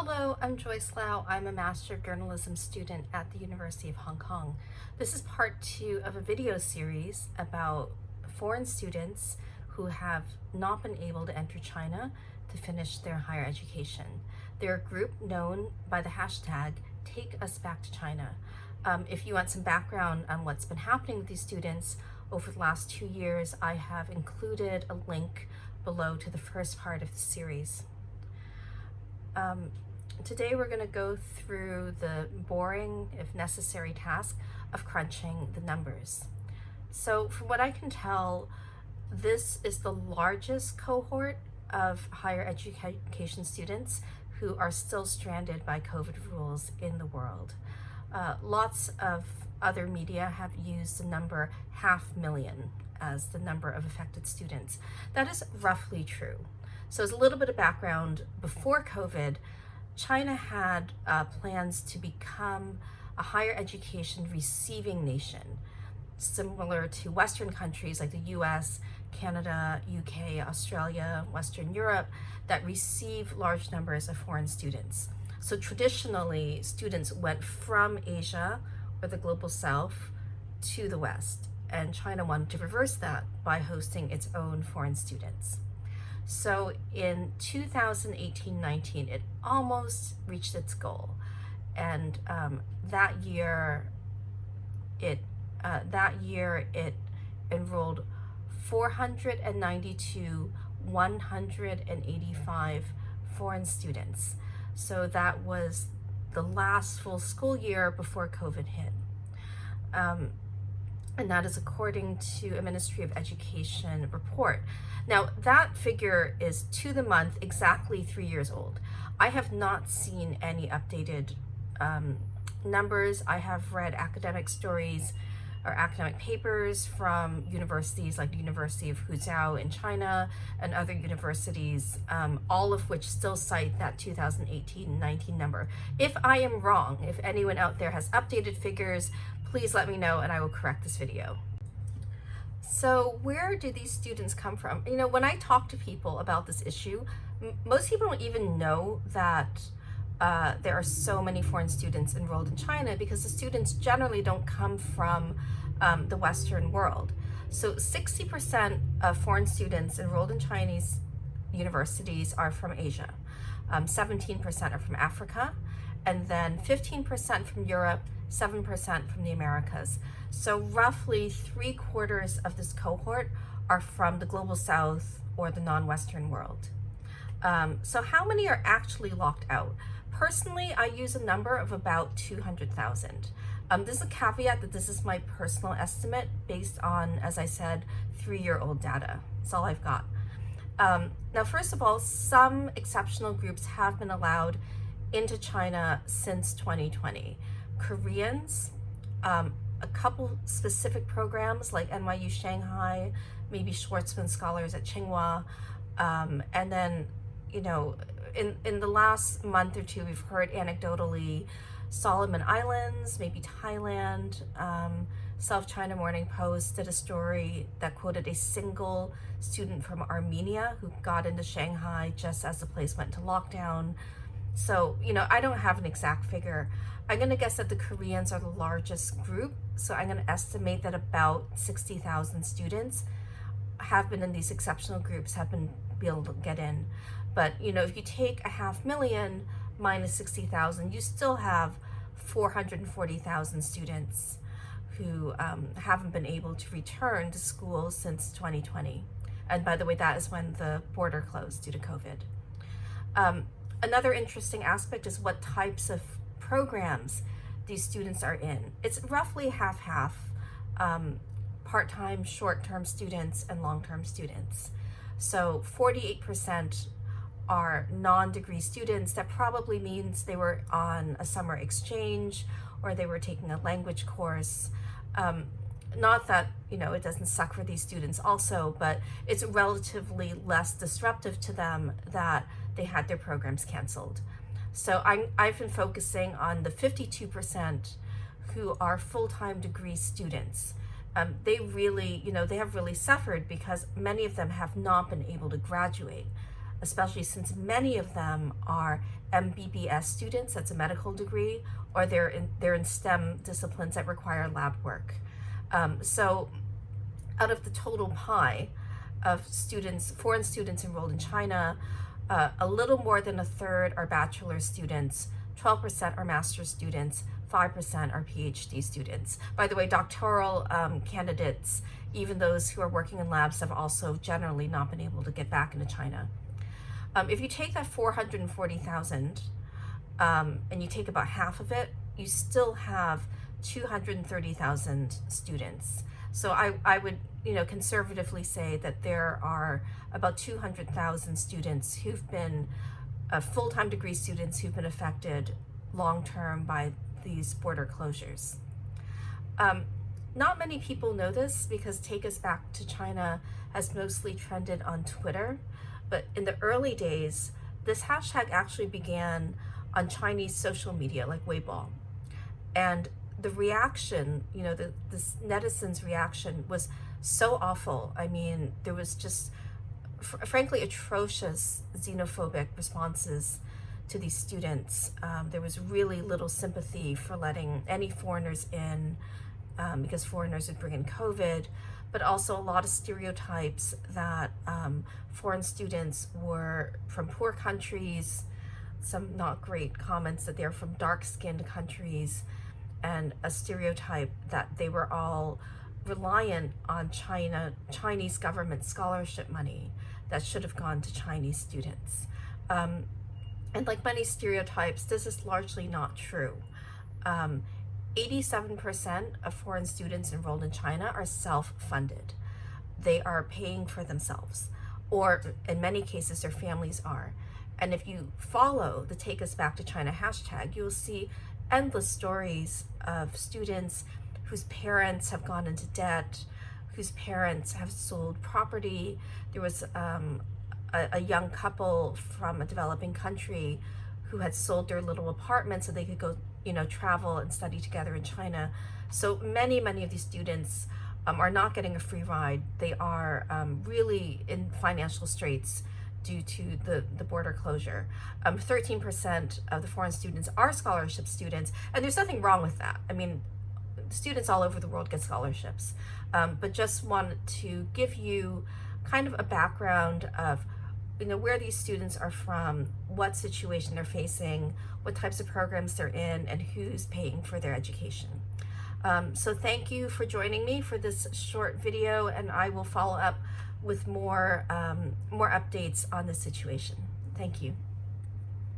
Hello, I'm Joyce Lau. I'm a Master of Journalism student at the University of Hong Kong. This is part 2 of a video series about foreign students who have not been able to enter China to finish their higher education. They're a group known by the hashtag Take Us Back to China. If you want some background on what's been happening with these students over the last 2 years, I have included a link below to the first part of the series. Today we're going to go through the boring, if necessary, task of crunching the numbers. So from what I can tell, this is the largest cohort of higher education students who are still stranded by COVID rules in the world. Lots of other media have used the number 500,000 as the number of affected students. That is roughly true. So as a little bit of background, before COVID, China had plans to become a higher education receiving nation, similar to Western countries like the US, Canada, UK, Australia, Western Europe, that receive large numbers of foreign students. So traditionally, students went from Asia or the global south to the West, and China wanted to reverse that by hosting its own foreign students. So in 2018-19, it almost reached its goal, and that year it enrolled 492 185 foreign students. So that was the last full school year before COVID hit. And that is according to a Ministry of Education report. Now, that figure is to the month exactly 3 years old. I have not seen any updated numbers. I have read academic stories or academic papers from universities like the University of Huzhou in China and other universities, all of which still cite that 2018-19 number. If I am wrong, if anyone out there has updated figures, please let me know and I will correct this video. So where do these students come from? You know, when I talk to people about this issue, most people don't even know that there are so many foreign students enrolled in China, because the students generally don't come from the Western world. So 60% of foreign students enrolled in Chinese universities are from Asia. 17% are from Africa, and then 15% from Europe, 7% from the Americas. So roughly 3/4 of this cohort are from the global south or the non-Western world. So how many are actually locked out? Personally, I use a number of about 200,000. This is a caveat that this is my personal estimate based on, as I said, 3-year-old data. That's all I've got. Now, first of all, some exceptional groups have been allowed into China since 2020. Koreans, a couple specific programs like NYU Shanghai, maybe Schwartzman scholars at Tsinghua, and then, you know, in the last month or two, we've heard anecdotally Solomon Islands, maybe Thailand. South China Morning Post did a story that quoted a single student from Armenia who got into Shanghai just as the place went into lockdown. So, you know, I don't have an exact figure. I'm going to guess that the Koreans are the largest group. So I'm going to estimate that about 60,000 students have been in these exceptional groups, have been able to get in. But, you know, if you take 500,000 minus 60,000, you still have 440,000 students who haven't been able to return to school since 2020. And by the way, that is when the border closed due to COVID. Another interesting aspect is what types of programs these students are in. It's roughly half-half, part-time, short-term students and long-term students. So 48% are non-degree students. That probably means they were on a summer exchange or they were taking a language course. Not that, you know, it doesn't suck for these students also, but it's relatively less disruptive to them that they had their programs canceled. So I've been focusing on the 52% who are full-time degree students. They really, you know, they have really suffered because many of them have not been able to graduate. especially since many of them are MBBS students, that's a medical degree, or they're in STEM disciplines that require lab work. So out of the total pie of students, foreign students enrolled in China, a little more than a third are bachelor students, 12% are master's students, 5% are PhD students. By the way, doctoral candidates, even those who are working in labs, have also generally not been able to get back into China. If you take that 440,000 and you take about half of it, you still have 230,000 students. So I would, conservatively say that there are about 200,000 students who've been full-time degree students who've been affected long-term by these border closures. Not many people know this because Take Us Back to China has mostly trended on Twitter, but in the early days, this hashtag actually began on Chinese social media like Weibo. And the reaction, this netizens' reaction was so awful. I mean, there was just frankly atrocious xenophobic responses to these students. There was really little sympathy for letting any foreigners in because foreigners would bring in COVID, but also a lot of stereotypes that foreign students were from poor countries, some not great comments that they're from dark-skinned countries, and a stereotype that they were all reliant on Chinese government scholarship money that should have gone to Chinese students. And like many stereotypes, this is largely not true. 87% of foreign students enrolled in China are self-funded. They are paying for themselves, or in many cases, their families are. And if you follow the Take Us Back to China hashtag, you'll see endless stories of students whose parents have gone into debt, whose parents have sold property. There was a young couple from a developing country who had sold their little apartment so they could go, travel and study together in China. So many of these students are not getting a free ride. They are really in financial straits due to the border closure. 13% of the foreign students are scholarship students, and there's nothing wrong with that. I mean, students all over the world get scholarships, but just wanted to give you kind of a background of where these students are from, what situation they're facing, what types of programs they're in, and who's paying for their education. So thank you for joining me for this short video, and I will follow up with more updates on the situation. Thank you.